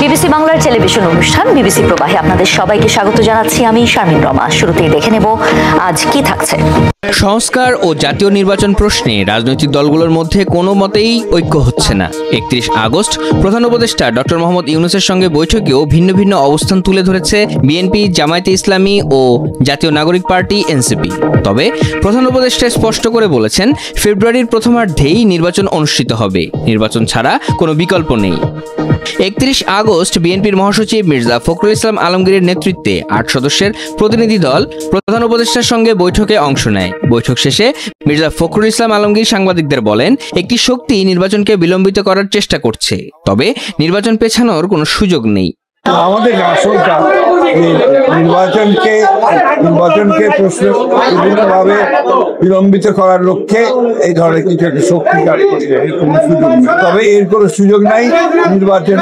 BBC বাংলার television অনুষ্ঠান BBC প্রবাহে আপনাদের সবাইকে স্বাগত জানাচ্ছি। আমি শারমিন রমা। শুরুতেই দেখে নেব আজ কি থাকছে। সংস্কার ও জাতীয় নির্বাচন প্রশ্নে রাজনৈতিক দলগুলোর মধ্যে কোনো মতেই ঐক্য হচ্ছে না। 31 আগস্ট প্রধান উপদেষ্টা ডক্টর মোহাম্মদ ইউনূসের সঙ্গে বৈঠকেও ভিন্ন ভিন্ন অবস্থান তুলে ধরেছে বিএনপি, জামায়াতে ইসলামী ও জাতীয় নাগরিক পার্টি এনসিপি। তবে প্রধান উপদেষ্টা স্পষ্ট করে বলেছেন, ফেব্রুয়ারির প্রথমার্ধেই নির্বাচন অনুষ্ঠিত হবে। নির্বাচন ছাড়া কোনো বিকল্প নেই। 31 আগস্ট বিএনপির মহাসচিব মির্জা ফখরুল ইসলাম আলমগীরের নেতৃত্বে 8 সদস্যের প্রতিনিধি দল প্রধান উপদেষ্টার সঙ্গে বৈঠকে অংশ নেয়। বৈঠক শেষে মির্জা ফখরুল ইসলাম আলমগীর সাংবাদিকদের বলেন, একটি শক্তি নির্বাচনকে বিলম্বিত করার চেষ্টা করছে, তবে নির্বাচন পেছানোর কোনো সুযোগ নেই। আমাদের আসলটা নির্বাচনকে বিভিন্নভাবে বিলম্বিত করার লক্ষ্যে এই ধরনের কিছু একটা শক্তি কাজ করছে, কোনো সুযোগ নেই। তবে এর কোনো সুযোগ নাই। নির্বাচন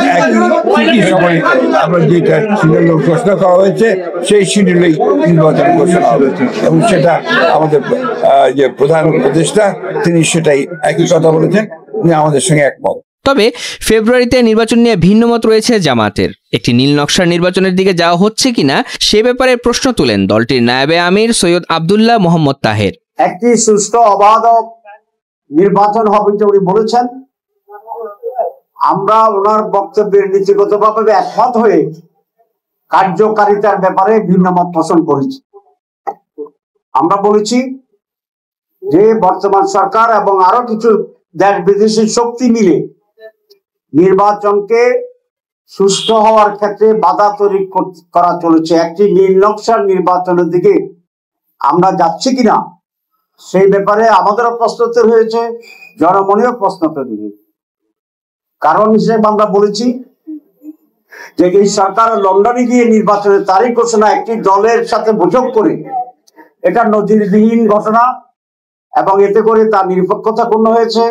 একই সময় আমরা যেটা শিডিউল ঘোষণা করা হয়েছে সেই শিডিউলেই নির্বাচন ঘোষণা হয়েছে, এবং সেটা আমাদের যে প্রধান উপদেষ্টা তিনি সেটাই একই কথা বলেছেন, উনি আমাদের সঙ্গে একমত। তবে ফেব্রুয়ারিতে নির্বাচন নিয়ে ভিন্ন মত রয়েছে জামায়াতের। একটি নীল নকশার নির্বাচনের দিকে যাওয়া হচ্ছে কিনা সে ব্যাপারে প্রশ্ন তুলেন দলটির নায়েবে আমির সৈয়দ আব্দুল্লাহ মোহাম্মদ তাহের। একটি সুষ্ঠু অবাধ নির্বাচন হবে যে উনি বলেছেন, আমরা ওনার বক্তব্যের নীতিগতভাবে একমত হয়ে কার্যকারিতার ব্যাপারে ভিন্ন মত পোষণ করেছি। আমরা বলেছি যে বর্তমান সরকার এবং আরো কিছু দেশ বিদেশি শক্তি মিলে নির্বাচনকে সুষ্ঠু হওয়ার ক্ষেত্রে বাধা তৈরি করা চলেছে। একটি নীল নকশার নির্বাচনের দিকে আমরা যাচ্ছি কিনা সেই ব্যাপারে আমাদেরও প্রশ্ন তৈরি হয়েছে, জনমনেও প্রশ্ন তৈরি হয়েছে। কারণ হিসেবে আমরা বলেছি যে এই সরকার লন্ডনে গিয়ে নির্বাচনের তারিখ ঘোষণা একটি দলের সাথে বৈঠক করে, এটা নজিরবিহীন ঘটনা এবং এতে করে তার নিরপেক্ষতা পূর্ণ হয়েছে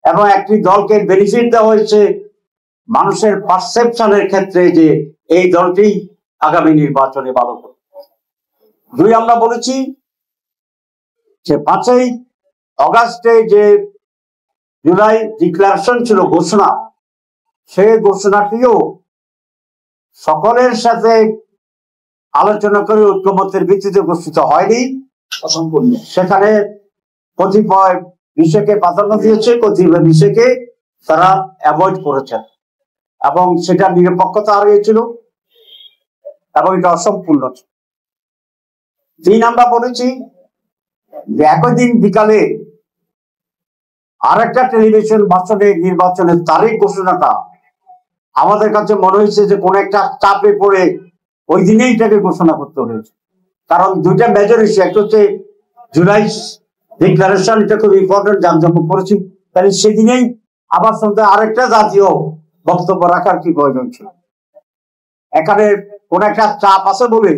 এবং একটি দলকে বেনিফিট দেওয়া হয়েছে মানুষের পারসেপশনের ক্ষেত্রে যে এই দলটি আগামী নির্বাচনে ভালো করবে। দুই, আমরা বলেছি যে 5ই অগাস্টে যে জুলাই ডিক্লারেশন ছিল ঘোষণা, সেই ঘোষণাটিও সকলের সাথে আলোচনা করে ঐক্যমত্যের ভিত্তিতে ঘোষিত হয়নি। সেখানে কতিপয় বিষয়কে প্রাধান্য দিয়েছে, কতিপয় বিষয়কে তারা অ্যাভয়েড করেছেন এবং সেটা নিরপেক্ষতা হারিয়েছিল এবং এটা অসম্পূর্ণ ছিল। 3, আমরা বলেছি যে একই দিন বিকালে আরেকটা টেলিভিশন ভাষণে নির্বাচনের তারিখ ঘোষণাটা আমাদের কাছে মনে হয়েছে যে কোন একটা চাপে পড়ে ওই দিনেই এটাকে ঘোষণা করতে হয়েছে। কারণ দুইটা মেজর ইস্যু, একটা হচ্ছে জুলাই ডিক্লারেশন, এটা খুব ইম্পর্টেন্ট, জামজামক করেছি, তাহলে সেদিনেই আবার সন্ধ্যা আরেকটা জাতীয় বক্তব্য রাখার কি প্রয়োজন ছিল? এখানে কোন একটা চাপ আছে বলে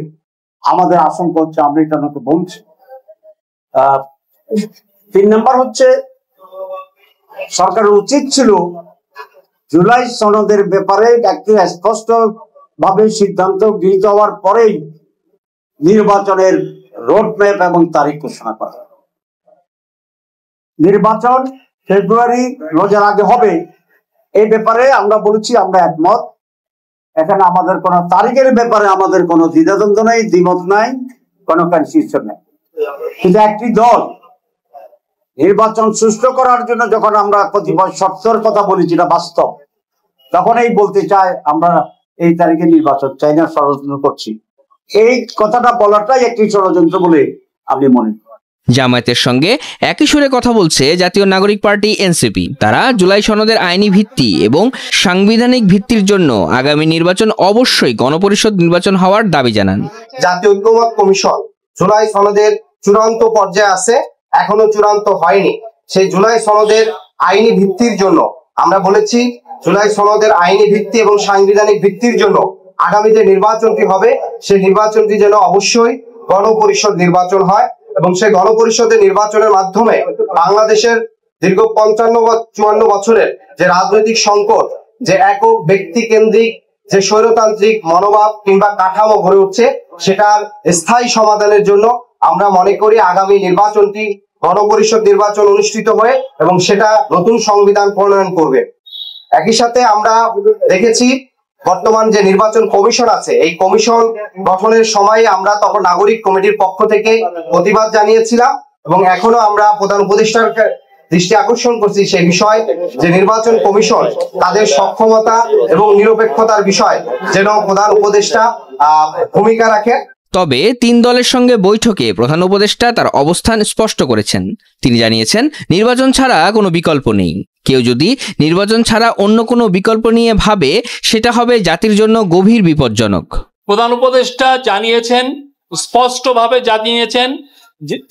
আমাদের আশঙ্কা হচ্ছে, আমরা এটা আমাকে বলছি। 3 নম্বর হচ্ছে, সরকারের উচিত ছিল জুলাই সনদের ব্যাপারে একটি স্পষ্ট ভাবে সিদ্ধান্ত গৃহীত হওয়ার পরেই নির্বাচনের রোডম্যাপ এবং তারিখ ঘোষণা করা। নির্বাচন ফেব্রুয়ারি রোজার আগে হবে, এই ব্যাপারে আমরা বলেছি আমরা একমত। এখানে আমাদের কোন তারিখের ব্যাপারে আমাদের কোনো দ্বিধাদ্বন্দ্ব নেই, দ্বিমত নাই, কোনো কনফিউশন নেই। কিন্তু একটি দল নির্বাচন সুষ্ঠু করার জন্য যখন আমরা কতিপয় শর্তের কথা বলেছি, এটা বাস্তব, তখন এই বলতে চায় আমরা এই তারিখে নির্বাচন চাই না, ষড়যন্ত্র করছি। এই কথাটা বলাটাই একটি ষড়যন্ত্র বলে আমি মনে করি। জামায়াতের সঙ্গে একই সুরে কথা বলছে জাতীয় নাগরিক পার্টি এনসিপি। তারা জুলাই সনদের আইনি ভিত্তি এবং সাংবিধানিক ভিত্তির জন্য আগামী নির্বাচন অবশ্যই গণপরিষদ নির্বাচন হওয়ার দাবি জানান। জাতীয় ঐক্যমত্য কমিশন জুলাই সনদের চূড়ান্ত পর্যায়ে আছে, এখনো চূড়ান্ত হয়নি। সেই জুলাই সনদের আইনি ভিত্তির জন্য আমরা বলেছি, জুলাই সনদের আইনি ভিত্তি এবং সাংবিধানিক ভিত্তির জন্য আগামী যে নির্বাচনটি হবে, সেই নির্বাচনটি যেন অবশ্যই গণপরিষদ নির্বাচন হয় এবং সেই গণপরিষদের নির্বাচনের মাধ্যমে বাংলাদেশের দীর্ঘ 55-54 বছরের যে রাজনৈতিক সংকট, যে একক ব্যক্তি কেন্দ্রিক যে স্বৈরতান্ত্রিক মনোভাব কিংবা কাঠামো গড়ে উঠছে, সেটার স্থায়ী সমাধানের জন্য আমরা মনে করি আগামী নির্বাচনটি গণপরিষদ নির্বাচন অনুষ্ঠিত হয়ে এবং সেটা নতুন সংবিধান প্রণয়ন করবে। একই সাথে আমরা দেখেছি বর্তমান যে নির্বাচন কমিশন আছে, এই কমিশন গঠনের সময় আমরা তখন নাগরিক কমিটির পক্ষ থেকে প্রতিবাদ জানিয়েছিলাম এবং এখনো আমরা প্রধান উপদেষ্টার দৃষ্টি আকর্ষণ করছি সেই বিষয় যে নির্বাচন কমিশন তাদের সক্ষমতা এবং নিরপেক্ষতার বিষয় যেন প্রধান উপদেষ্টা ভূমিকা রাখেন। তবে 3 দলের সঙ্গে বৈঠকে প্রধান উপদেষ্টা তার অবস্থান স্পষ্ট করেছেন। তিনি জানিয়েছেন, নির্বাচন ছাড়া কোনো বিকল্প নেই। কেউ যদি নির্বাচন ছাড়া অন্য কোনো বিকল্প নিয়ে ভাবে, সেটা হবে জাতির জন্য গভীর বিপজ্জনক। প্রধান উপদেষ্টা জানিয়েছেন, স্পষ্টভাবে জানিয়েছেন,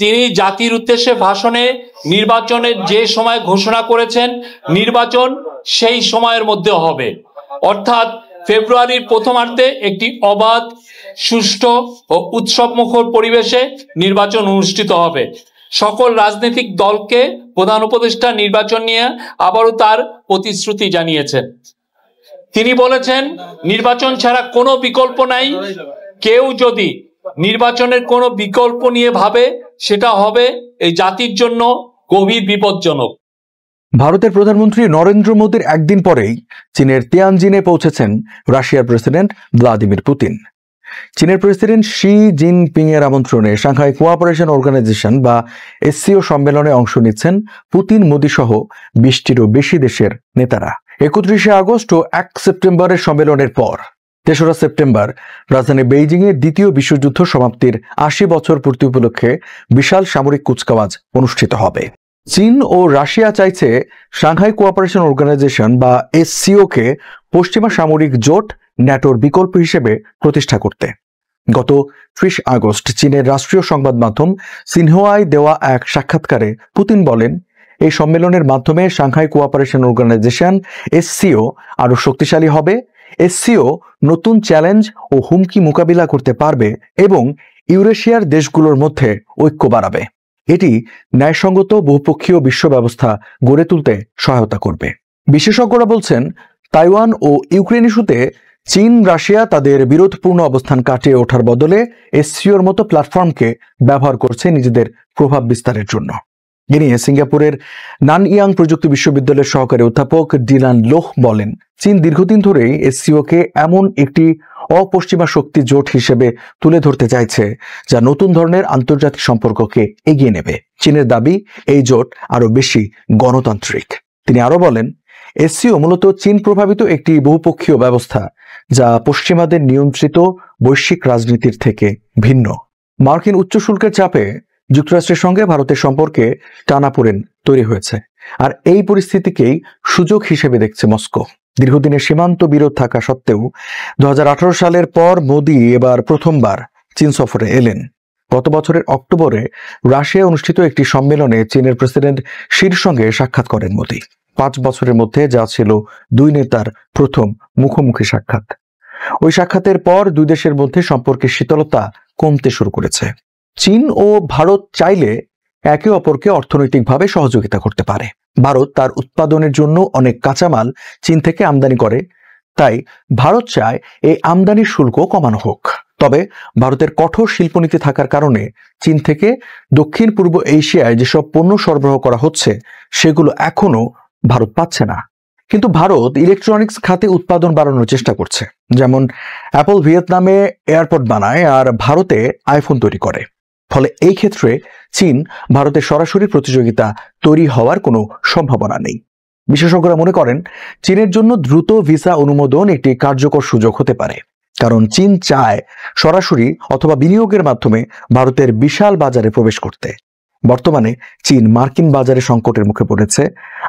তিনি জাতির উদ্দেশ্যে ভাষণে নির্বাচনের যে সময় ঘোষণা করেছেন, নির্বাচন সেই সময়ের মধ্যে হবে, অর্থাৎ ফেব্রুয়ারির প্রথমার্ধে একটি অবাধ, সুষ্ঠু ও উৎসবমুখর পরিবেশে নির্বাচন অনুষ্ঠিত হবে। সকল রাজনৈতিক দলকে প্রধান উপদেষ্টা নির্বাচন নিয়ে আবারও তার প্রতিশ্রুতি জানিয়েছেন। তিনি বলেছেন, নির্বাচন ছাড়া কোনো বিকল্প নাই। কেউ যদি নির্বাচনের কোনো বিকল্প নিয়ে ভাবে, সেটা হবে এই জাতির জন্য গভীর বিপজ্জনক। ভারতের প্রধানমন্ত্রী নরেন্দ্র মোদীর একদিন পরেই চীনের তিয়ানজিনে পৌঁছেছেন রাশিয়ার প্রেসিডেন্ট ভ্লাদিমির পুতিন। চীনের প্রেসিডেন্ট শি জিনপিং এর আমন্ত্রণে সাংহাই কোঅপারেশন অর্গানাইজেশন বা এসসিও সম্মেলনে অংশ নিচ্ছেন পুতিন, মোদী সহ 20টিরও বেশি দেশের নেতারা। 31 আগস্ট ও 1 সেপ্টেম্বরের সম্মেলনের পর 3রা সেপ্টেম্বর রাজধানী বেইজিংয়ে দ্বিতীয় বিশ্বযুদ্ধ সমাপ্তির 80 বছর পূর্তি উপলক্ষে বিশাল সামরিক কুচকাওয়াজ অনুষ্ঠিত হবে। চীন ও রাশিয়া চাইছে সাংহাই কোঅপারেশন অর্গানাইজেশন বা এসসিও-কে পশ্চিমা সামরিক জোট ন্যাটোর বিকল্প হিসেবে প্রতিষ্ঠা করতে। গত 30 আগস্ট চীনের রাষ্ট্রীয় সংবাদ মাধ্যম সিনহুয়ায় দেওয়া এক সাক্ষাৎকারে পুতিন বলেন, এই সম্মেলনের মাধ্যমে সাংহাই কোঅপারেশন অর্গানাইজেশন এসসিও আরও শক্তিশালী হবে। এসসিও নতুন চ্যালেঞ্জ ও হুমকি মোকাবিলা করতে পারবে এবং ইউরেশিয়ার দেশগুলোর মধ্যে ঐক্য বাড়াবে। এটি ন্যায়সঙ্গত বহুপক্ষীয় বিশ্ব ব্যবস্থা গড়ে তুলতে সহায়তা করবে। বিশেষজ্ঞরা বলছেন, তাইওয়ান ও ইউক্রেন ইস্যুতে চীন রাশিয়া তাদের বিরোধপূর্ণ অবস্থান কাটিয়ে ওঠার বদলে এসসিওর মতো প্ল্যাটফর্মকে ব্যবহার করছে নিজেদের প্রভাব বিস্তারের জন্য। এ নিয়ে সিঙ্গাপুরের নানইয়াং প্রযুক্তি বিশ্ববিদ্যালয়ের সহকারী অধ্যাপক ডিলান লোহ বলেন, চীন দীর্ঘদিন ধরেই এসসিওকে এমন একটি অপশ্চিমা শক্তি জোট হিসেবে তুলে ধরতে চাইছে যা নতুন ধরনের আন্তর্জাতিক সম্পর্ককে এগিয়ে নেবে। চীনের দাবি, এই জোট আরো বেশি গণতান্ত্রিক। তিনি আরো বলেন, এসসিও মূলত চীন প্রভাবিত একটি বহুপক্ষীয় ব্যবস্থা যা পশ্চিমাদের নিয়ন্ত্রিত বৈশ্বিক রাজনীতির থেকে ভিন্ন। মার্কিন উচ্চ শুল্কের চাপে যুক্তরাষ্ট্রের সঙ্গে ভারতের সম্পর্কে টানাপোড়েন তৈরি হয়েছে, আর এই পরিস্থিতিকেই সুযোগ হিসেবে দেখছে মস্কো। দীর্ঘদিনের সীমান্ত বিরোধ থাকা সত্ত্বেও 2018 সালের পর মোদী এবার প্রথমবার চীন সফরে এলেন। গত বছরের অক্টোবরে রাশিয়ায় অনুষ্ঠিত একটি সম্মেলনে চীনের প্রেসিডেন্ট শির সঙ্গে সাক্ষাৎ করেন মোদী। 5 বছরের মধ্যে যা ছিল দুই নেতার প্রথম মুখোমুখি সাক্ষাৎ। ওই সাক্ষাতের পর দুই দেশের মধ্যে সম্পর্কের শীতলতা কমতে শুরু করেছে। চীন ও ভারত চাইলে একে অপরকে অর্থনৈতিকভাবে সহযোগিতা করতে পারে। ভারত তার উৎপাদনের জন্য অনেক কাঁচামাল চীন থেকে আমদানি করে, তাই ভারত চায় এই আমদানির শুল্ক কমানো হোক। তবে ভারতের কঠোর শিল্পনীতি থাকার কারণে চীন থেকে দক্ষিণ পূর্ব এশিয়ায় যেসব পণ্য সরবরাহ করা হচ্ছে সেগুলো এখনো ভারত পাচ্ছে না। কিন্তু ভারত ইলেকট্রনিক্স খাতে উৎপাদন বাড়ানোর চেষ্টা করছে। যেমন অ্যাপল ভিয়েতনামে এয়ারপড বানায় আর ভারতে আইফোন তৈরি করে। ফলে এই ক্ষেত্রে চীন ভারতের সরাসরি প্রতিযোগিতা তৈরি হওয়ার কোনো সম্ভাবনা নেই। বিশেষজ্ঞরা মনে করেন, চীনের জন্য দ্রুত ভিসা অনুমোদন একটি কার্যকর সুযোগ হতে পারে, কারণ চীন চায় সরাসরি অথবা বিনিয়োগের মাধ্যমে ভারতের বিশাল বাজারে প্রবেশ করতে। বর্তমানে চীন মার্কিন বাজারে সংকটের মুখে পড়েছে,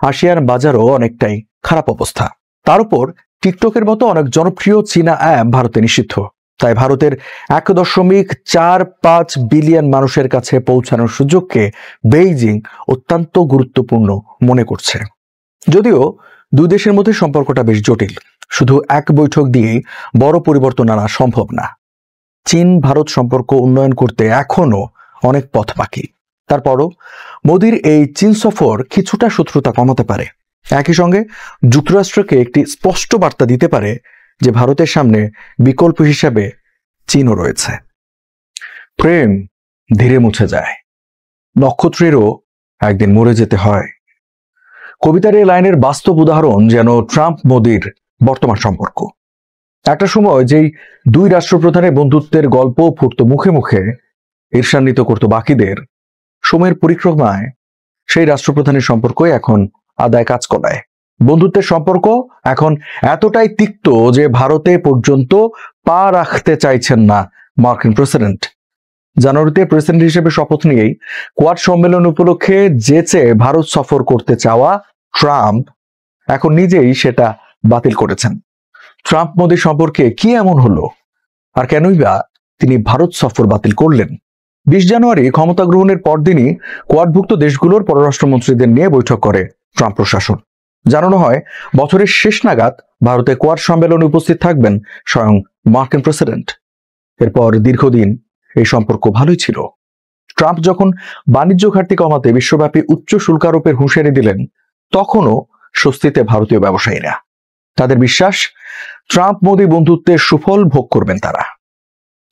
আসিয়ান বাজারও অনেকটাই খারাপ অবস্থা। তার উপর টিকটকের মতো অনেক জনপ্রিয় চীনা অ্যাপ ভারতে নিষিদ্ধ। তাই ভারতের 1.45 বিলিয়ন মানুষের কাছে পৌঁছানোর সুযোগকে বেইজিং অত্যন্ত গুরুত্বপূর্ণ মনে করছে। যদিও দুই দেশের মধ্যে সম্পর্কটা বেশ জটিল, শুধু এক বৈঠক দিয়েই বড় পরিবর্তন আনা সম্ভব না। চীন ভারত সম্পর্ক উন্নয়ন করতে এখনো অনেক পথ বাকি। তারপরও মোদীর এই চীন সফর কিছুটা শত্রুতা কমাতে পারে। একই সঙ্গে যুক্তরাষ্ট্রকে একটি স্পষ্ট বার্তা দিতে পারে যে ভারতের সামনে বিকল্প হিসাবে চীনও রয়েছে। প্রেম ধীরে মুছে যায়, নক্ষত্রেরও একদিন মরে যেতে হয়। কবিতার এই লাইনের বাস্তব উদাহরণ যেন ট্রাম্প মোদীর বর্তমান সম্পর্ক। একটা সময় যেই দুই রাষ্ট্রপ্রধানের বন্ধুত্বের গল্প ফুটতো মুখে মুখে, ঈর্ষান্বিত করতো বাকিদের, সময়ের পরিক্রমায় সেই রাষ্ট্রপ্রধানের সম্পর্কই এখন আদায় কাজ করায়। বন্ধুত্বের সম্পর্ক এখন এতটাই তিক্ত যে ভারতে পর্যন্ত পা রাখতে চাইছেন না মার্কিন প্রেসিডেন্ট। জানুয়ারিতে প্রেসিডেন্ট হিসেবে শপথ নিয়েই কোয়াড সম্মেলন উপলক্ষে যেচে ভারত সফর করতে চাওয়া ট্রাম্প এখন নিজেই সেটা বাতিল করেছেন। ট্রাম্প মোদী সম্পর্কে কি এমন হলো, আর কেনই বা তিনি ভারত সফর বাতিল করলেন? 20 জানুয়ারি ক্ষমতা গ্রহণের পরদিনই কোয়াডভুক্ত দেশগুলোর পররাষ্ট্রমন্ত্রীদের নিয়ে বৈঠক করে ট্রাম্প প্রশাসন। জানানো হয় বছরের শেষ নাগাদ ভারতে কোয়াড সম্মেলনে উপস্থিত থাকবেন স্বয়ং মার্কিন প্রেসিডেন্ট। এরপর দীর্ঘদিন এই সম্পর্ক ভালোই ছিল। ট্রাম্প যখন বাণিজ্য ঘাটতি কমাতে বিশ্বব্যাপী উচ্চ শুল্ক আরোপের হুঁশিয়ারি দিলেন, তখনও স্বস্তিতে ভারতীয় ব্যবসায়ীরা। তাদের বিশ্বাস, ট্রাম্প মোদী বন্ধুত্বের সুফল ভোগ করবেন তারা।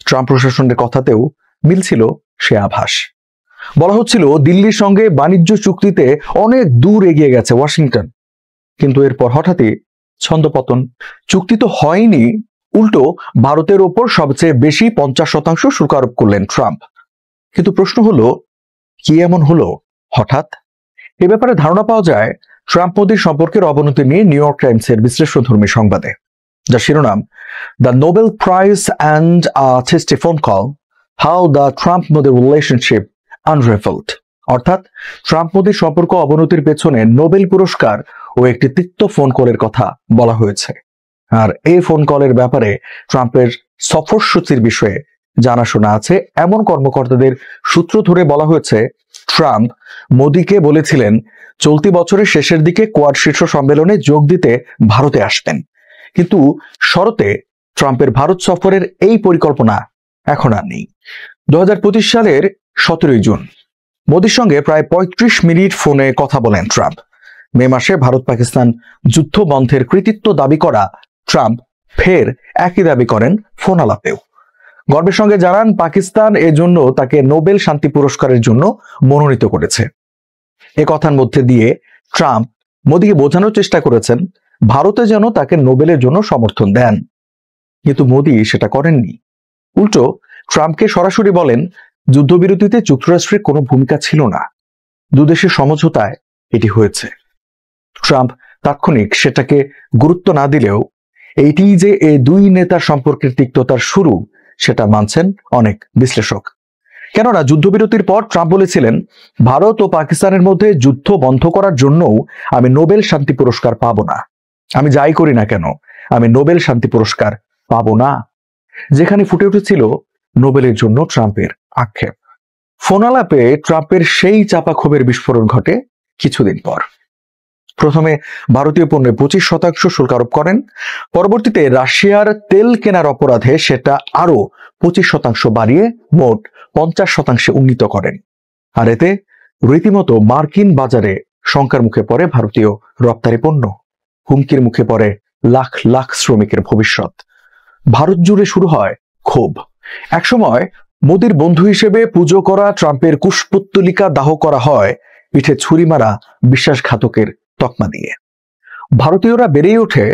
ট্রাম্প প্রশাসনের কথাতেও মিলছিল সে আভাস। বলা হচ্ছিল দিল্লির সঙ্গে বাণিজ্য চুক্তিতে অনেক দূর এগিয়ে গেছে ওয়াশিংটন, কিন্তু এরপর হঠাৎই ছন্দপতন। চুক্তি তো হয়নি, উল্টো ভারতের ওপর সবচেয়ে বেশি 50% শুল্ক আরোপ করলেন ট্রাম্প। কিন্তু প্রশ্ন হলো, কি এমন হলো হঠাৎ? এ ব্যাপারে ধারণা পাওয়া যায় ট্রাম্প মোদীর সম্পর্কের অবনতি নিয়ে নিউ ইয়র্ক টাইমসের বিশ্লেষণধর্মী সংবাদে, যার শিরোনাম the Nobel prize and a testy phone call, how the Trump Modi relationship unravelled. অর্থাৎ ট্রাম্প মোদীর সম্পর্ক অবনতির পেছনে নোবেল পুরস্কার ও একটি তিক্ত ফোন কলের কথা বলা হয়েছে। আর এই ফোন কলের ব্যাপারে ট্রাম্পের সফরসূচির বিষয়ে জানাশোনা আছে এমন কর্মকর্তাদের সূত্র ধরে বলা হয়েছে, ট্রাম্প মোদীকে বলেছিলেন চলতি বছরের শেষের দিকে কোয়াড শীর্ষ সম্মেলনে যোগ দিতে ভারতে আসবেন, কিন্তু শরতে ট্রাম্পের ভারত সফরের এই পরিকল্পনা এখন আর নেই। 2025 সালের 17 জুন মোদীর সঙ্গে প্রায় 35 মিনিট ফোনে কথা বলেন ট্রাম্প। মে মাসে ভারত পাকিস্তান যুদ্ধ বন্ধের কৃতিত্ব দাবি করা ট্রাম্প ফের একই দাবি করেন ফোন আলাপেও। গর্বের সঙ্গে জানান পাকিস্তান এজন্য তাকে নোবেল শান্তি পুরস্কারের জন্য মনোনীত করেছে। এ কথার মধ্যে দিয়ে ট্রাম্প মোদীকে বোঝানোর চেষ্টা করেছেন ভারতে যেন তাকে নোবেলের জন্য সমর্থন দেন, কিন্তু মোদী সেটা করেননি। উল্টো ট্রাম্পকে সরাসরি বলেন যুদ্ধবিরতিতে যুক্তরাষ্ট্রের কোনো ভূমিকা ছিল না, দুদেশের সমঝোতায় এটি হয়েছে। ট্রাম্প তাৎক্ষণিক সেটাকে গুরুত্ব না দিলেও এইটি যে এই দুই নেতার সম্পর্কের তিক্ততার শুরু, সেটা মানছেন অনেক বিশ্লেষক। কেননা যুদ্ধবিরতির পর ট্রাম্প বলেছিলেন ভারত ও পাকিস্তানের মধ্যে যুদ্ধ বন্ধ করার জন্যও আমি নোবেল শান্তি পুরস্কার পাবো না। আমি যাই করি না কেন, আমি নোবেল শান্তি পুরস্কার পাবো না। যেখানে ফুটে উঠেছিল নোবেলের জন্য ট্রাম্পের আক্ষেপ। ফোন আলাপে ট্রাম্পের সেই চাপা ক্ষোভের বিস্ফোরণ ঘটে কিছুদিন পর। প্রথমে ভারতীয় পণ্যে 25% শুল্ক আরোপ করেন, পরবর্তীতে রাশিয়ার তেল কেনার অপরাধে সেটা আরো 25% বাড়িয়ে মোট 50% উন্নীত করেন। আর এতে রীতিমতো মার্কিন বাজারে শঙ্কার মুখে পড়ে ভারতীয় রপ্তানি পণ্য, হুমকির মুখে পড়ে লাখ লাখ শ্রমিকের ভবিষ্যৎ। ভারত জুড়ে শুরু হয় ক্ষোভ। একসময় মোদির বন্ধু হিসেবে পুজো করা ট্রাম্পের কুশপুত্তলিকা দাহ করা হয় পিঠে ছুরি মারা বিশ্বাসঘাতকের তকমা দিয়ে। ভারতীয়রা বেড়েই ওঠে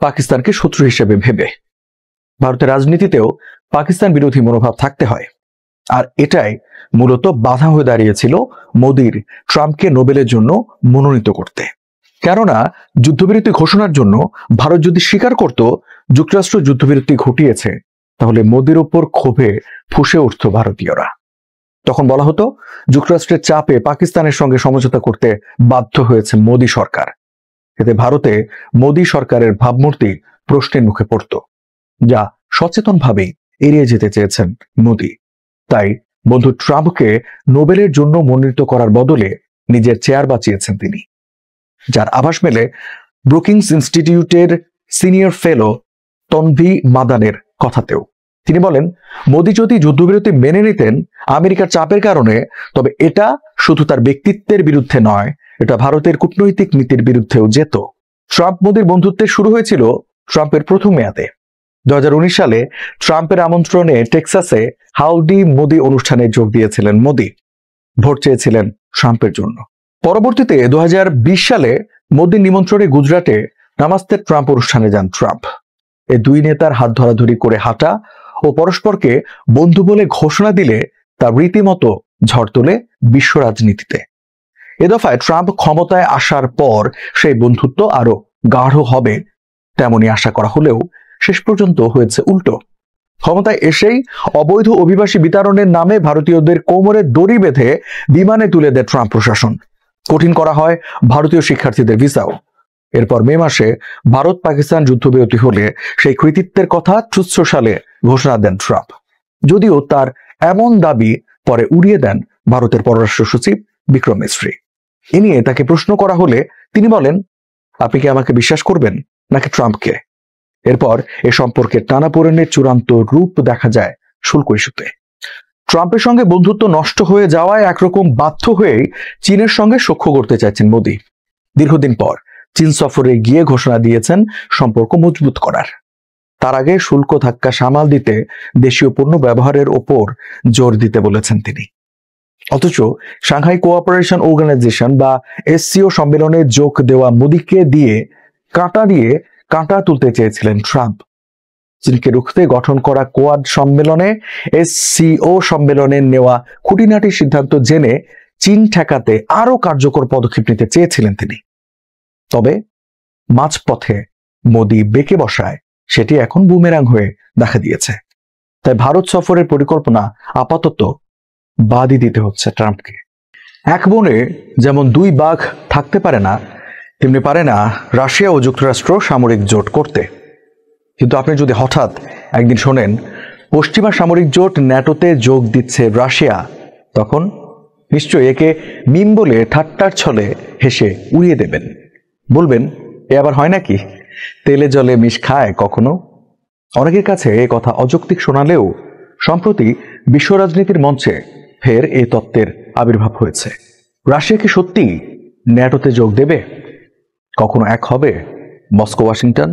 পাকিস্তানকে শত্রু হিসেবে ভেবে। ভারতের রাজনীতিতেও পাকিস্তান বিরোধী মনোভাব থাকতে হয়, আর এটাই মূলত বাধা হয়ে দাঁড়িয়েছিল মোদির ট্রাম্পকে নোবেলের জন্য মনোনীত করতে। কেননা যুদ্ধবিরতি ঘোষণার জন্য ভারত যদি স্বীকার করত যুক্তরাষ্ট্র যুদ্ধবিরতি ঘটিয়েছে, তাহলে মোদির ওপর ক্ষোভে ফুঁসে উঠত ভারতীয়রা। তখন বলা হতো যুক্তরাষ্ট্রের চাপে পাকিস্তানের সঙ্গে সমঝোতা করতে বাধ্য হয়েছে মোদী সরকার। এতে ভারতে মোদী সরকারের ভাবমূর্তি প্রশ্নের মুখে পড়ত, যা সচেতনভাবেই এড়িয়ে যেতে চেয়েছেন মোদী। তাই বন্ধু ট্রাম্পকে নোবেলের জন্য মনোনীত করার বদলে নিজের চেয়ার বাঁচিয়েছেন তিনি, যার আভাস মেলে ব্রুকিংস ইনস্টিটিউটের সিনিয়র ফেলো তনভি মাদানের কথাতেও। তিনি বলেন মোদী যদি যুদ্ধবিরতি মেনে নিতেন আমেরিকার চাপের কারণে, তবে এটা শুধু তার ব্যক্তিত্বের বিরুদ্ধে নয়, এটা ভারতের কূটনৈতিক নীতির বিরুদ্ধেও যেত। ট্রাম্প মোদীর বন্ধুত্বের শুরু হয়েছিল ট্রাম্পের প্রথম মেয়াদে। 2019 সালে ট্রাম্পের আমন্ত্রণে টেক্সাসে হাউডি মোদি অনুষ্ঠানে যোগ দিয়েছিলেন মোদী। ভোট চেয়েছিলেন ট্রাম্পের জন্য। পরবর্তীতে 2020 সালে মোদীর নিমন্ত্রণে গুজরাটে নামাস্তে ট্রাম্প অনুষ্ঠানে যান ট্রাম্প। এই দুই নেতার হাত ধরাধরি করে হাঁটা ও পরস্পরকে বন্ধু বলে ঘোষণা দিলে তা রীতিমতো ঝড় তোলে বিশ্ব রাজনীতিতে। এ দফায় ট্রাম্প ক্ষমতায় আসার পর সেই বন্ধুত্ব আরো গাঢ় হবে তেমনই আশা করা হলেও শেষ পর্যন্ত হয়েছে উল্টো। ক্ষমতায় এসেই অবৈধ অভিবাসী বিতরণের নামে ভারতীয়দের কোমরে দড়ি বেঁধে বিমানে তুলে দেয় ট্রাম্প প্রশাসন। কঠিন করা হয় ভারতীয় শিক্ষার্থীদের ভিসাও। এরপর মে মাসে ভারত পাকিস্তান যুদ্ধবিরতি হলে সেই কৃতিত্বের কথা ট্রুথ সোশ্যালে ঘোষণা দেন ট্রাম্প, যদিও তার এমন দাবি পরে উড়িয়ে দেন ভারতের পররাষ্ট্র সচিব বিক্রম মিস্ত্রি। এ নিয়ে তাকে প্রশ্ন করা হলে তিনি বলেন, আপনি কি আমাকে বিশ্বাস করবেন নাকি ট্রাম্পকে? এরপর এ সম্পর্কে টানাপোড়েনের চূড়ান্ত রূপ দেখা যায় শুল্ক ইস্যুতে। ট্রাম্পের সঙ্গে বন্ধুত্ব নষ্ট হয়ে যাওয়ায় একরকম বাধ্য হয়েই চীনের সঙ্গে সখ্য করতে চাইছেন মোদি। দীর্ঘদিন পর চীন সফরে গিয়ে ঘোষণা দিয়েছেন সম্পর্ক মজবুত করার। তার আগে শুল্ক ধাক্কা সামাল দিতে দেশীয় পণ্য ব্যবহারের ওপর জোর দিতে বলেছেন তিনি। অথচ সাংহাই কোঅপারেশন অর্গানাইজেশন বা এসসিও সম্মেলনে যোগ দেওয়া মোদিকে দিয়ে কাঁটা তুলতে চেয়েছিলেন ট্রাম্প। চীনকে রুখতে গঠন করা কোয়াড সম্মেলনে এসসিও সম্মেলনে নেওয়া খুঁটিনাটি সিদ্ধান্ত জেনে চীন ঠেকাতে আরো কার্যকর পদক্ষেপ নিতে চেয়েছিলেন তিনি। তবে মাঝপথে মোদি বেঁকে বসায় সেটি এখন বুমেরাং হয়ে দেখা দিয়েছে। তাই ভারত সফরের পরিকল্পনা আপাতত বাদই দিতে হচ্ছে ট্রাম্পকে। এক বনে যেমন দুই বাঘ থাকতে পারে না, তেমনি পারে না রাশিয়া ও যুক্তরাষ্ট্র সামরিক জোট করতে। কিন্তু আপনি যদি হঠাৎ একদিন শোনেন পশ্চিমা সামরিক জোট ন্যাটোতে যোগ দিচ্ছে রাশিয়া, তখন নিশ্চয়ই একে মিম বলে ঠাট্টার ছলে হেসে উড়িয়ে দেবেন। বলবেন, এ আবার হয় নাকি? তেলে জলে মিশ খায় কখনো? অনেকের কাছে এ কথা অযৌক্তিক শোনালেও সম্প্রতি বিশ্ব রাজনীতির মঞ্চে ফের এই তত্ত্বের আবির্ভাব হয়েছে। রাশিয়া কি সত্যি ন্যাটোতে যোগ দেবে? কখনো এক হবে মস্কো ওয়াশিংটন?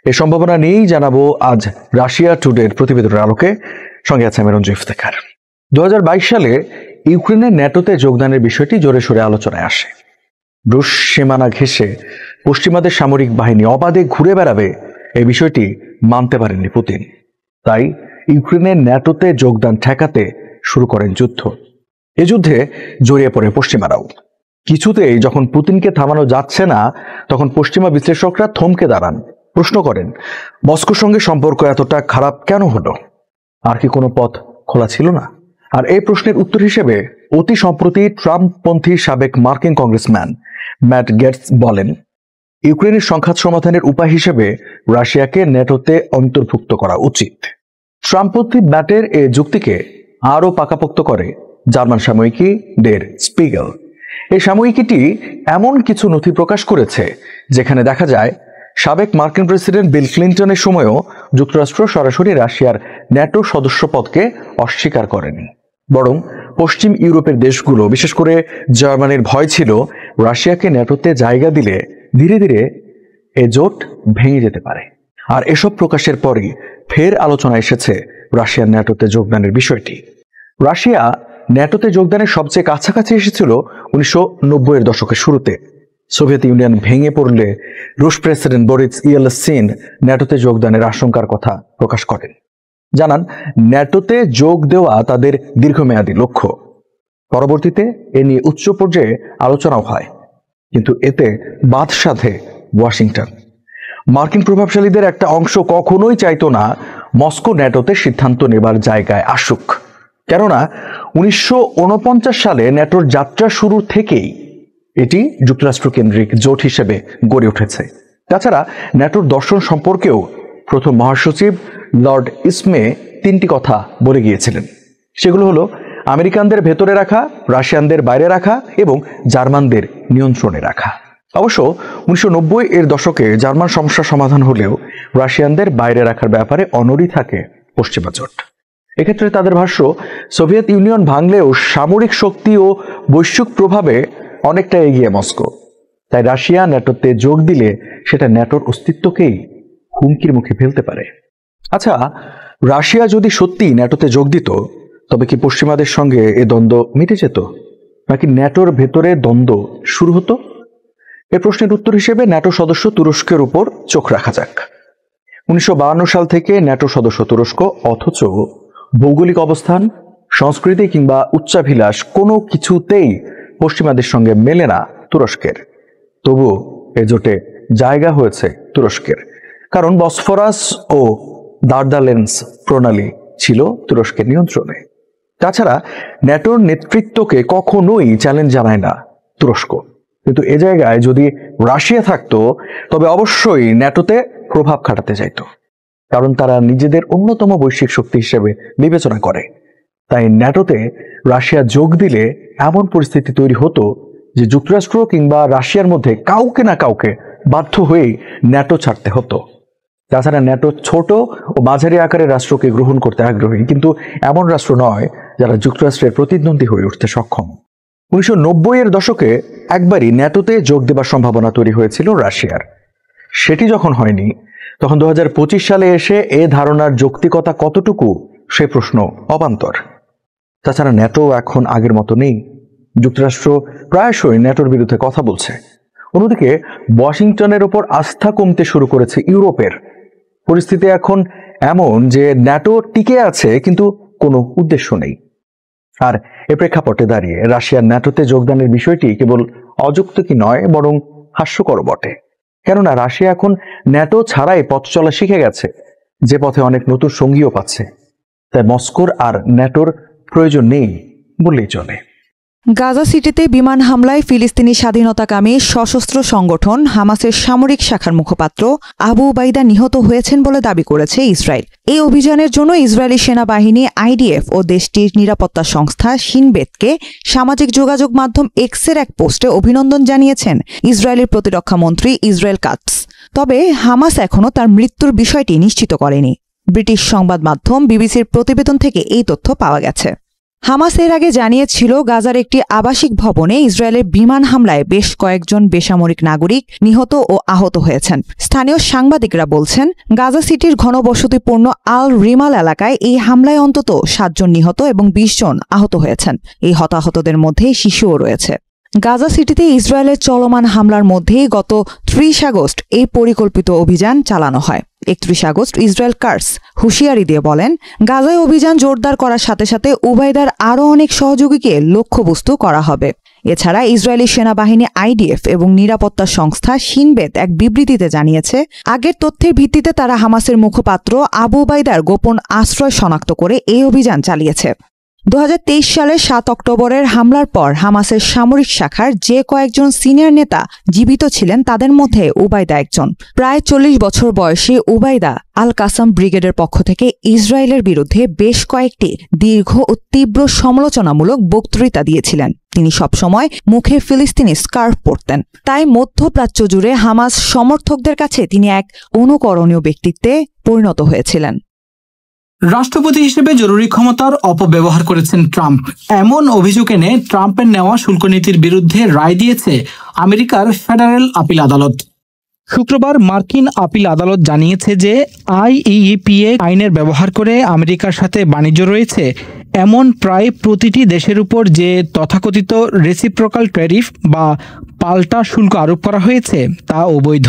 এ সম্ভাবনা নিয়েই জানাবো আজ রাশিয়া টুডের প্রতিবেদনের আলোকে। সঙ্গে আছে আমি রঞ্জু ইফতেখার। 2022 সালে ইউক্রেনের ন্যাটোতে যোগদানের বিষয়টি জোরে সোরে আলোচনায় আসে। রুশ সীমানা ঘেঁষে পশ্চিমাদের সামরিক বাহিনী অবাধে ঘুরে বেড়াবে এই বিষয়টি মানতে পারেননি পুতিন। তাই ইউক্রেনের ন্যাটোতে যোগদান ঠেকাতে শুরু করেন যুদ্ধ। এ যুদ্ধে জড়িয়ে পড়ে পশ্চিমারাও। কিছুতেই যখন পুতিনকে থামানো যাচ্ছে না, তখন পশ্চিমা বিশ্লেষকরা থমকে দাঁড়ান, প্রশ্ন করেন, মস্কোর সঙ্গে সম্পর্ক এতটা খারাপ কেন হলো? আর কি কোনো পথ খোলা ছিল না? আর এই প্রশ্নের উত্তর হিসেবে অতি সম্প্রতি ট্রাম্পপন্থী সাবেক মার্কিন কংগ্রেসম্যান ম্যাট গেটস বলেন, ইউক্রেনের সংঘাত সমাধানের উপায় হিসেবে রাশিয়াকে ন্যাটোতে অন্তর্ভুক্ত করা উচিত। ট্রাম্পপন্থী ম্যাটের এ যুক্তিকে আরও পাকাপোক্ত করে জার্মান সাময়িকী ডের স্পিগেল। এই সাময়িকীটি এমন কিছু নথি প্রকাশ করেছে যেখানে দেখা যায় সাবেক মার্কিন প্রেসিডেন্ট বিল ক্লিন্টনের সময়ও যুক্তরাষ্ট্র সরাসরি রাশিয়ার ন্যাটো সদস্যপদকে অস্বীকার করেনি। বরং পশ্চিম ইউরোপের দেশগুলো, বিশেষ করে জার্মানির ভয় ছিল রাশিয়াকে ন্যাটোতে জায়গা দিলে ধীরে ধীরে এ জোট ভেঙে যেতে পারে। আর এসব প্রকাশের পরই ফের আলোচনা এসেছে রাশিয়ার ন্যাটোতে যোগদানের বিষয়টি। রাশিয়া ন্যাটোতে যোগদানের সবচেয়ে কাছাকাছি এসেছিল 1990-এর দশকের শুরুতে। সোভিয়েত ইউনিয়ন ভেঙে পড়লে রুশ প্রেসিডেন্ট বরিস ইয়েলসিন ন্যাটোতে যোগদানের আশঙ্কার কথা প্রকাশ করেন। জানান, ন্যাটোতে যোগ দেওয়া তাদের দীর্ঘমেয়াদী লক্ষ্য। পরবর্তীতে এ নিয়ে উচ্চ পর্যায়ে আলোচনাও হয়, কিন্তু এতে বাদ সাধে ওয়াশিংটন। মার্কিন প্রভাবশালীদের একটা অংশ কখনোই চাইতো না মস্কো ন্যাটোতে সিদ্ধান্ত নেবার জায়গায় আসুক। কেননা 1949 সালে ন্যাটোর যাত্রা শুরু থেকেই এটি যুক্তরাষ্ট্র কেন্দ্রিক জোট হিসেবে গড়ে উঠেছে। তাছাড়া ন্যাটোর দর্শন সম্পর্কেও প্রথম মহাসচিব লর্ড ইসমে 3টি কথা বলে গিয়েছিলেন। সেগুলো হলো আমেরিকানদের ভেতরে রাখা, রাশিয়ানদের বাইরে রাখা এবং জার্মানদের নিয়ন্ত্রণে রাখা। অবশ্য 1990-এর দশকে জার্মান সমস্যা সমাধান হলেও রাশিয়ানদের বাইরে রাখার ব্যাপারে অনড়ই থাকে পশ্চিমা জোট। এক্ষেত্রে তাদের ভাষ্য, সোভিয়েত ইউনিয়ন ভাঙলেও সামরিক শক্তি ও বৈশ্বিক প্রভাবে অনেকটা এগিয়ে মস্কো। তাই রাশিয়া ন্যাটোতে যোগ দিলে সেটা ন্যাটোর অস্তিত্বকেই হুমকির মুখে ফেলতে পারে। আচ্ছা, রাশিয়া যদি সত্যি ন্যাটোতে যোগ দিত, তবে কি পশ্চিমাদের সঙ্গে এ দ্বন্দ্ব মিটে যেত, নাকি ন্যাটোর ভেতরে দ্বন্দ্ব শুরু হতো? এ প্রশ্নের উত্তর হিসেবে ন্যাটো সদস্য তুরস্কের উপর চোখ রাখা যাক। 1952 সাল থেকে ন্যাটো সদস্য তুরস্ক, অথচ ভৌগোলিক অবস্থান, সংস্কৃতি কিংবা উচ্চাভিলাষ কোনো কিছুতেই পশ্চিমাদের সঙ্গে মেলে না তুরস্কের। তবু এ জোটে জায়গা হয়েছে তুরস্কের, কারণ বসফরাস ও দার্দালেন্স প্রণালী ছিল তুরস্কের নিয়ন্ত্রণে। তাছাড়া ন্যাটোর নেতৃত্বকে কখনোই চ্যালেঞ্জ জানায় না তুরস্ক, কিন্তু এ জায়গায় যদি রাশিয়া থাকতো তবে অবশ্যই ন্যাটোতে প্রভাব খাটাতে চাইত, কারণ তারা নিজেদের অন্যতম বৈশ্বিক শক্তি হিসেবে বিবেচনা করে। তাই ন্যাটোতে রাশিয়া যোগ দিলে এমন পরিস্থিতি তৈরি হতো যে যুক্তরাষ্ট্র কিংবা রাশিয়ার মধ্যে কাউকে না কাউকে বাধ্য হয়েই ন্যাটো ছাড়তে হতো। তাছাড়া ন্যাটো ছোট ও মাঝারি আকারের রাষ্ট্রকে গ্রহণ করতে আগ্রহী, কিন্তু এমন রাষ্ট্র নয় যারা যুক্তরাষ্ট্রের প্রতিদ্বন্দ্বী হয়ে উঠতে সক্ষম। 1990-এর দশকে একবারই ন্যাটোতে যোগ দেবার সম্ভাবনা তৈরি হয়েছিল রাশিয়ার। সেটি যখন হয়নি, তখন 2025 সালে এসে এ ধারণার যৌক্তিকতা কতটুকু সে প্রশ্ন অবান্তর। তাছাড়া ন্যাটো এখন আগের মতো নেই। যুক্তরাষ্ট্র প্রায়শই ন্যাটোর বিরুদ্ধে কথা বলছে। অন্যদিকে ওয়াশিংটনের ওপর আস্থা কমতে শুরু করেছে ইউরোপের। পরিস্থিতি এখন এমন যে ন্যাটো টিকে আছে কিন্তু কোনো উদ্দেশ্য নেই। আর এ প্রেক্ষাপটে দাঁড়িয়ে রাশিয়ার ন্যাটোতে যোগদানের বিষয়টি কেবল অযৌক্তিকই নয়, বরং হাস্যকর বটে। কেননা রাশিয়া এখন ন্যাটো ছাড়াই পথ চলা শিখে গেছে, যে পথে অনেক নতুন সঙ্গীও পাচ্ছে। তাই মস্কোর আর ন্যাটোর প্রয়োজন নেই বললেই চলে। গাজা সিটিতে বিমান হামলায় ফিলিস্তিনি স্বাধীনতাকামী সশস্ত্র সংগঠন হামাসের সামরিক শাখার মুখপাত্র আবু উবাইদা নিহত হয়েছেন বলে দাবি করেছে ইসরায়েল। এই অভিযানের জন্য ইসরায়েলি সেনাবাহিনী, আইডিএফ ও দেশটির নিরাপত্তা সংস্থা শিনবেতকে সামাজিক যোগাযোগ মাধ্যম এক্সের এক পোস্টে অভিনন্দন জানিয়েছেন ইসরায়েলের প্রতিরক্ষা মন্ত্রী ইসরায়েল কাটস। তবে হামাস এখনও তার মৃত্যুর বিষয়টি নিশ্চিত করেনি। ব্রিটিশ সংবাদ মাধ্যম বিবিসির প্রতিবেদন থেকে এই তথ্য পাওয়া গেছে। হামাস এর আগে জানিয়েছিল গাজার একটি আবাসিক ভবনে ইসরায়েলের বিমান হামলায় বেশ কয়েকজন বেসামরিক নাগরিক নিহত ও আহত হয়েছেন। স্থানীয় সাংবাদিকরা বলছেন, গাজা সিটির ঘনবসতিপূর্ণ আল রিমাল এলাকায় এই হামলায় অন্তত 7 জন নিহত এবং 20 জন আহত হয়েছেন। এই হতাহতদের মধ্যে শিশুও রয়েছে। গাজা সিটিতে ইসরায়েলের চলমান হামলার মধ্যেই গত 30 আগস্ট এই পরিকল্পিত অভিযান চালানো হয়। 31 আগস্ট ইসরায়েল কাটস হুঁশিয়ারি দিয়ে বলেন, গাজায় অভিযান জোরদার করার সাথে সাথে উবাইদার আরও অনেক সহযোগীকে লক্ষ্যবস্তু করা হবে। এছাড়া ইসরায়েলি সেনাবাহিনী, আইডিএফ এবং নিরাপত্তা সংস্থা শিনবেত এক বিবৃতিতে জানিয়েছে, আগের তথ্যের ভিত্তিতে তারা হামাসের মুখপাত্র আবু উবাইদার গোপন আশ্রয় শনাক্ত করে এই অভিযান চালিয়েছে। 2023 সালের 7 অক্টোবরের হামলার পর হামাসের সামরিক শাখার যে কয়েকজন সিনিয়র নেতা জীবিত ছিলেন তাদের মধ্যে উবাইদা একজন। প্রায় 40 বছর বয়সী উবাইদা আল কাসাম ব্রিগেডের পক্ষ থেকে ইসরায়েলের বিরুদ্ধে বেশ কয়েকটি দীর্ঘ ও তীব্র সমালোচনামূলক বক্তৃতা দিয়েছিলেন। তিনি সবসময় মুখে ফিলিস্তিনি স্কার্ফ পরতেন। তাই মধ্যপ্রাচ্য জুড়ে হামাস সমর্থকদের কাছে তিনি এক অনুকরণীয় ব্যক্তিত্বে পরিণত হয়েছিলেন। রাষ্ট্রপতি হিসেবে জরুরি ক্ষমতার অপব্যবহার করেছেন ট্রাম্প, এমন অভিযোগ এনে ট্রাম্পের নেওয়া শুল্ক নীতির বিরুদ্ধে রায় দিয়েছে আমেরিকার ফেডারেল আপিল আদালত। শুক্রবার মার্কিন আপিল আদালত জানিয়েছে যে আইইপিএ আইনের ব্যবহার করে আমেরিকার সাথে বাণিজ্য রয়েছে এমন প্রায় প্রতিটি দেশের উপর যে তথাকথিত রেসিপ্রোকাল ট্যারিফ বা পাল্টা শুল্ক আরোপ করা হয়েছে তা অবৈধ।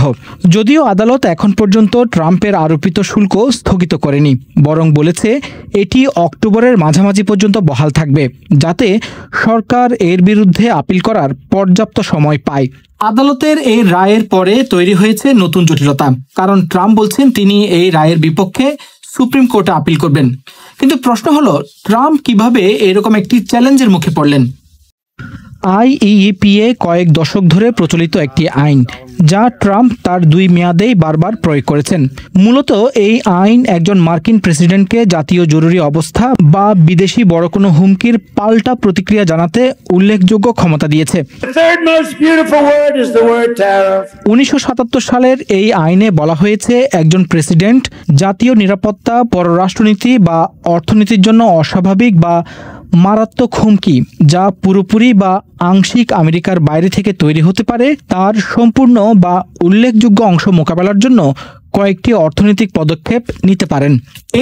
যদিও আদালত এখন পর্যন্ত ট্রাম্পের আরোপিত শুল্ক স্থগিত করেনি, বরং বলেছে এটি অক্টোবরের মাঝামাঝি পর্যন্ত বহাল থাকবে, যাতে সরকার এর বিরুদ্ধে আপিল করার পর্যাপ্ত সময় পায়। আদালতের এই রায়ের পরে তৈরি হয়েছে নতুন জটিলতা, কারণ ট্রাম্প বলছেন তিনি এই রায়ের বিপক্ষে সুপ্রিম কোর্টে আপিল করবেন। কিন্তু প্রশ্ন হলো, ট্রাম্প কিভাবে এরকম একটি চ্যালেঞ্জের মুখে পড়লেন? আইইপিএ কয়েক দশক ধরে প্রচলিত একটি আইন, যা ট্রাম্প তার 2 মেয়াদেই বারবার প্রয়োগ করেছেন। মূলত এই আইন একজন মার্কিন প্রেসিডেন্টকে জাতীয় জরুরি অবস্থা বা বিদেশি বড় কোনো হুমকির পাল্টা প্রতিক্রিয়া জানাতে উল্লেখযোগ্য ক্ষমতা দিয়েছে। 1977 সালের এই আইনে বলা হয়েছে, একজন প্রেসিডেন্ট জাতীয় নিরাপত্তা, পররাষ্ট্রনীতি বা অর্থনীতির জন্য অস্বাভাবিক বা মারাত্মক হুমকি, যা পুরোপুরি বা আংশিক আমেরিকার বাইরে থেকে তৈরি হতে পারে, তার সম্পূর্ণ বা উল্লেখযোগ্য অংশ মোকাবেলার জন্য কয়েকটি অর্থনৈতিক পদক্ষেপ নিতে পারেন।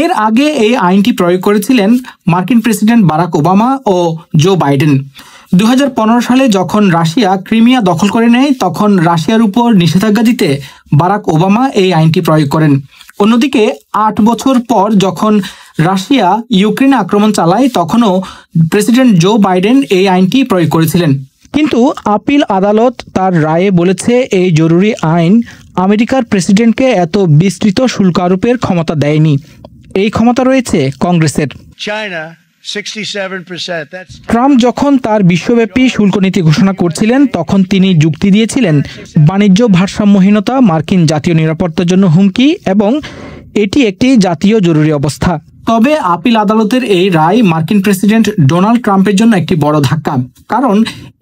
এর আগে এই আইনটি প্রয়োগ করেছিলেন মার্কিন প্রেসিডেন্ট বারাক ওবামা ও জো বাইডেন। 2015 সালে যখন রাশিয়া ক্রিমিয়া দখল করে নেয়, তখন রাশিয়ার উপর নিষেধাজ্ঞা দিতে বারাক ওবামা এই আইনটি প্রয়োগ করেন। অন্যদিকে 8 বছর পর যখন রাশিয়া ইউক্রেনে আক্রমণ চালায় তখনও প্রেসিডেন্ট জো বাইডেন এই আইনটি প্রয়োগ করেছিলেন। কিন্তু আপিল আদালত তার রায়ে বলেছে এই জরুরি আইন আমেরিকার প্রেসিডেন্টকে এত বিস্তৃত শুল্ক আরোপের ক্ষমতা দেয়নি। এই ক্ষমতা রয়েছে কংগ্রেসের। ট্রাম্প যখন তার বিশ্বব্যাপী শুল্ক নীতি ঘোষণা করছিলেন তখন তিনি যুক্তি দিয়েছিলেন বাণিজ্য ভারসাম্যহীনতা মার্কিন জাতীয় নিরাপত্তার জন্য হুমকি এবং এটি একটি জাতীয় জরুরি অবস্থা। তবে আপিল আদালতের এই রায় মার্কিন প্রেসিডেন্ট ডোনাল্ড ট্রাম্পের জন্য একটি বড় ধাক্কা, কারণ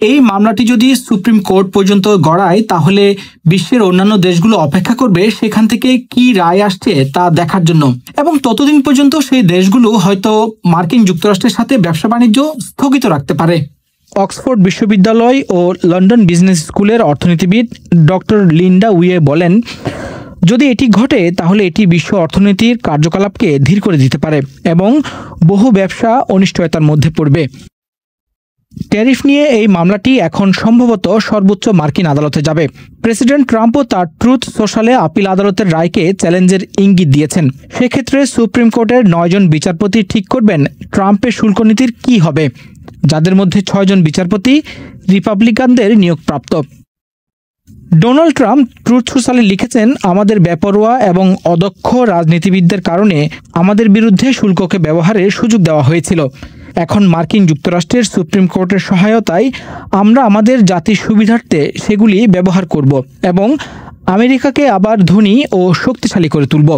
এই মামলাটি যদি সুপ্রিম কোর্ট পর্যন্ত গড়ায় তাহলে বিশ্বের অন্যান্য দেশগুলো অপেক্ষা করবে সেখান থেকে কি রায় আসছে তা দেখার জন্য, এবং ততদিন পর্যন্ত সেই দেশগুলো হয়তো মার্কিন যুক্তরাষ্ট্রের সাথে ব্যবসা বাণিজ্য স্থগিত রাখতে পারে। অক্সফোর্ড বিশ্ববিদ্যালয় ও লন্ডন বিজনেস স্কুলের অর্থনীতিবিদ ডক্টর লিন্ডা উইয়ে বলেন, যদি এটি ঘটে তাহলে এটি বিশ্ব অর্থনীতির কার্যকলাপকে ধীর করে দিতে পারে এবং বহু ব্যবসা অনিশ্চয়তার মধ্যে পড়বে। ট্যারিফ নিয়ে এই মামলাটি এখন সম্ভবত সর্বোচ্চ মার্কিন আদালতে যাবে। প্রেসিডেন্ট ট্রাম্পও তার ট্রুথ সোশ্যালে আপিল আদালতের রায়কে চ্যালেঞ্জের ইঙ্গিত দিয়েছেন। সেক্ষেত্রে সুপ্রিম কোর্টের 9 জন বিচারপতি ঠিক করবেন ট্রাম্পের শুল্ক নীতির কী হবে, যাদের মধ্যে 6 জন বিচারপতি রিপাবলিকানদের নিয়োগপ্রাপ্ত। ডোনাল্ড ট্রাম্প ট্রুথ সোশ্যালে লিখেছেন, আমাদের বেপরোয়া এবং অদক্ষ রাজনীতিবিদদের কারণে আমাদের বিরুদ্ধে শুল্ককে ব্যবহারের সুযোগ দেওয়া হয়েছিল। এখন মার্কিন যুক্তরাষ্ট্রের সুপ্রিম কোর্টের সহায়তায় আমরা আমাদের জাতির সুবিধার্থে সেগুলি ব্যবহার করব এবং আমেরিকাকে আবার ধনী ও শক্তিশালী করে তুলব।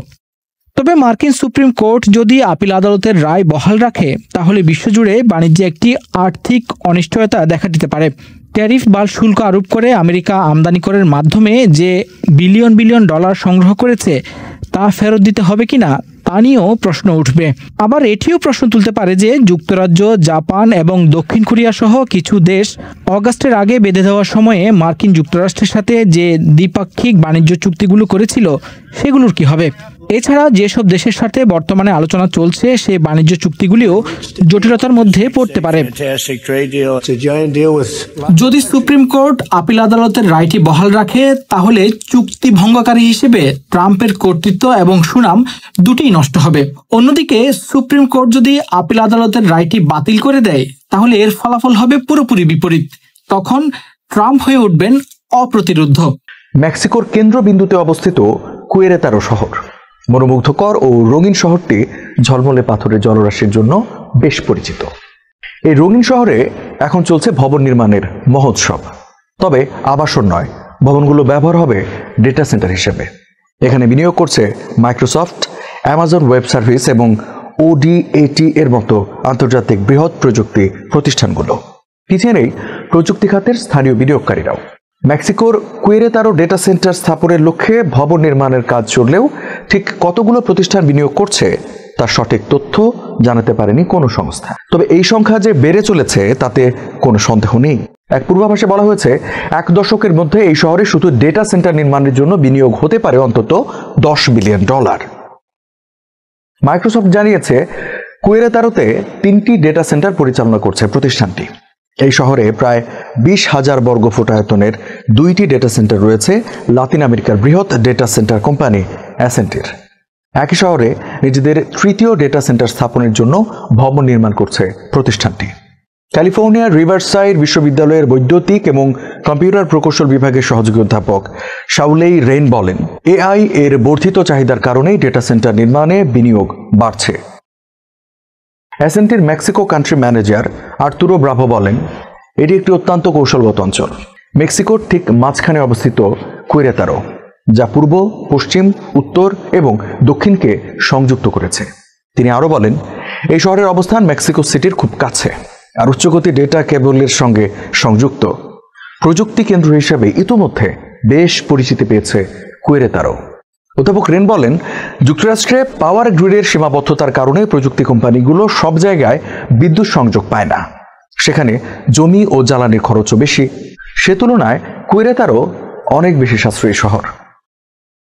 তবে মার্কিন সুপ্রিম কোর্ট যদি আপিল আদালতের রায় বহাল রাখে তাহলে বিশ্বজুড়ে বাণিজ্যে একটি আর্থিক অনিশ্চয়তা দেখা দিতে পারে। ট্যারিফ বা শুল্ক আরোপ করে আমেরিকা আমদানি করের মাধ্যমে যে বিলিয়ন বিলিয়ন ডলার সংগ্রহ করেছে তা ফেরত দিতে হবে কিনা তা নিয়েও প্রশ্ন উঠবে। আবার এটিও প্রশ্ন তুলতে পারে যে যুক্তরাজ্য, জাপান এবং দক্ষিণ কোরিয়া সহ কিছু দেশ অগাস্টের আগে বেঁধে দেওয়ার সময়ে মার্কিন যুক্তরাষ্ট্রের সাথে যে দ্বিপাক্ষিক বাণিজ্য চুক্তিগুলো করেছিল সেগুলোর কি হবে। এছাড়া যেসব দেশের সাথে বর্তমানে আলোচনা চলছে সে বাণিজ্য চুক্তিগুলিও জটিলতার মধ্যে পড়তে পারে। যদি সুপ্রিম কোর্ট আপিল আদালতের রায়টি বহাল রাখে তাহলে চুক্তি ভঙ্গকারী হিসেবে ট্রাম্পের কর্তৃত্ব এবং সুনাম দুটিই নষ্ট হবে। অন্যদিকে সুপ্রিম কোর্ট যদি আপিল আদালতের রায়টি বাতিল করে দেয় তাহলে এর ফলাফল হবে পুরোপুরি বিপরীত। তখন ট্রাম্প হয়ে উঠবেন অপ্রতিরোধ্য। মেক্সিকোর কেন্দ্রবিন্দুতে অবস্থিত কুয়েরেতারো শহর, মনোমুগ্ধকর ও রঙিন শহরটি ঝলমলে পাথরের জলরাশির জন্য বেশ পরিচিত। এই রঙিন শহরে এখন চলছে ভবন নির্মাণের মহোৎসব। তবে আবাসন নয়, ভবনগুলো ব্যবহার হবে ডেটা সেন্টার হিসেবে। এখানে বিনিয়োগ করছে মাইক্রোসফট, অ্যামাজন ওয়েব সার্ভিস এবং ওডিএটি এর মতো আন্তর্জাতিক বৃহৎ প্রযুক্তি প্রতিষ্ঠানগুলো। পিছিয়ে নেই প্রযুক্তি খাতের স্থানীয় বিনিয়োগকারীরাও। মেক্সিকোর কুয়েরেতারো ডেটা সেন্টার স্থাপনের লক্ষ্যে ভবন নির্মাণের কাজ চললেও ঠিক কতগুলো প্রতিষ্ঠান বিনিয়োগ করছে তার সঠিক তথ্য জানাতে পারেনি কোনো সংস্থা। তবে এই সংখ্যা যে বেড়ে চলেছে তাতে কোনো সন্দেহ নেই। এক পূর্বাভাসে বলা হয়েছে 1 দশকের মধ্যে এই শহরে শুধু ডেটা সেন্টার নির্মাণের জন্য বিনিয়োগ হতে পারে অন্তত $10 বিলিয়ন। মাইক্রোসফট জানিয়েছে কুয়েরেতারোতে 3টি ডেটা সেন্টার পরিচালনা করছে প্রতিষ্ঠানটি। এই শহরে প্রায় 20,000 বর্গফুট আয়তনের 2টি ডেটা সেন্টার রয়েছে লাতিন আমেরিকার বৃহৎ ডেটা সেন্টার কোম্পানি অ্যাসেন্টির। একই শহরে নিজেদের 3য় ডেটা সেন্টার স্থাপনের জন্য ভবন নির্মাণ করছে প্রতিষ্ঠানটি। ক্যালিফোর্নিয়ার রিভারসাইড বিশ্ববিদ্যালয়ের বৈদ্যুতিক এবং কম্পিউটার প্রকৌশল বিভাগের সহযোগী অধ্যাপক শাউলেই রেন বলেন, এআই এর বর্ধিত চাহিদার কারণেই ডেটা সেন্টার নির্মাণে বিনিয়োগ বাড়ছে। অ্যাসেন্টির Mexico country manager Arturo Bravo বলেন, এটি একটি অত্যন্ত কৌশলগত অঞ্চল। মেক্সিকোর ঠিক মাঝখানে অবস্থিত কুয়েরেতারো, যা পূর্ব, পশ্চিম, উত্তর এবং দক্ষিণকে সংযুক্ত করেছে। তিনি আরও বলেন, এই শহরের অবস্থান মেক্সিকো সিটির খুব কাছে আর উচ্চগতি ডেটা কেবলের সঙ্গে সংযুক্ত। প্রযুক্তি কেন্দ্র হিসেবে ইতোমধ্যে বেশ পরিচিতি পেয়েছে কুয়েরেতারো। অধ্যাপক রেন বলেন, যুক্তরাষ্ট্রে পাওয়ার গ্রিডের সীমাবদ্ধতার কারণে প্রযুক্তি কোম্পানিগুলো সব জায়গায় বিদ্যুৎ সংযোগ পায় না। সেখানে জমি ও জ্বালানির খরচও বেশি। সে তুলনায় কুয়েরেতারো অনেক বেশি সাশ্রয়ী শহর।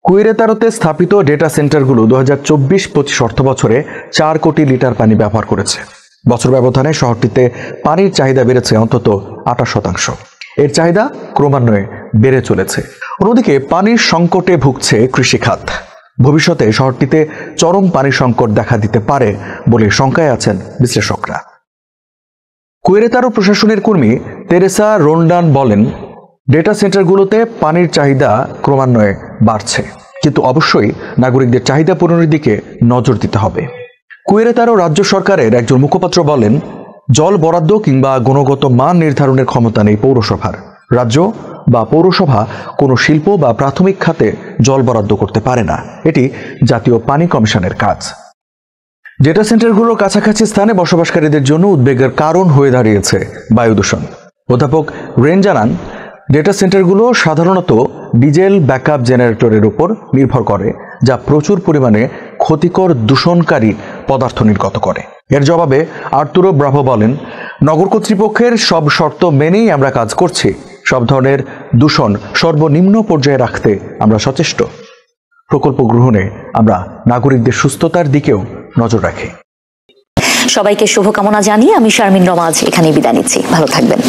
কুয়েরেতারোতে স্থাপিত ডেটা সেন্টারগুলো 2024-25 অর্থ বছরে 4 কোটি লিটার পানি ব্যবহার করেছে। বছর ব্যবধানে শহরটিতে পানির চাহিদা বেড়েছে অন্তত 28%। এর চাহিদা ক্রমান্বয়ে বেড়ে চলেছে। অন্যদিকে পানির সংকটে ভুগছে কৃষিখাত। ভবিষ্যতে শহরটিতে চরম পানি সংকট দেখা দিতে পারে বলে শঙ্কায় আছেন বিশ্লেষকরা। কুয়েরেতারো প্রশাসনের কর্মী তেরেসা রোন্ডান বলেন, ডেটা সেন্টারগুলোতে পানির চাহিদা ক্রমান্বয়ে বাড়ছে, কিন্তু অবশ্যই নাগরিকদের চাহিদা পূরণের দিকে নজর দিতে হবে। কুয়েরেতারো রাজ্য সরকারের একজন মুখপাত্র বলেন, জল বরাদ্দ কিংবা গুণগত মান নির্ধারণের ক্ষমতা নেই পৌরসভার। রাজ্য বা পৌরসভা কোনো শিল্প বা প্রাথমিক খাতে জল বরাদ্দ করতে পারে না, এটি জাতীয় পানি কমিশনের কাজ। ডেটা সেন্টারগুলোর কাছাকাছি স্থানে বসবাসকারীদের জন্য উদ্বেগের কারণ হয়ে দাঁড়িয়েছে বায়ু দূষণ। অধ্যাপক রেন জানান, ডেটা সেন্টারগুলো সাধারণত ডিজেল ব্যাকআপ জেনারেটরের উপর নির্ভর করে, যা প্রচুর পরিমাণে ক্ষতিকর দূষণকারী পদার্থ নির্গত করে। এর জবাবে আর্তুরো ব্রাভো বলেন, নগর কর্তৃপক্ষের সব শর্ত মেনেই আমরা কাজ করছি। সব ধরনের দূষণ সর্বনিম্ন পর্যায়ে রাখতে আমরা সচেষ্ট। প্রকল্প গ্রহণে আমরা নাগরিকদের সুস্থতার দিকেও নজর রাখি। সবাইকে শুভকামনা জানিয়ে আমি শারমিন রমা আজ এখানেই বিদায় নিচ্ছি। ভালো থাকবেন।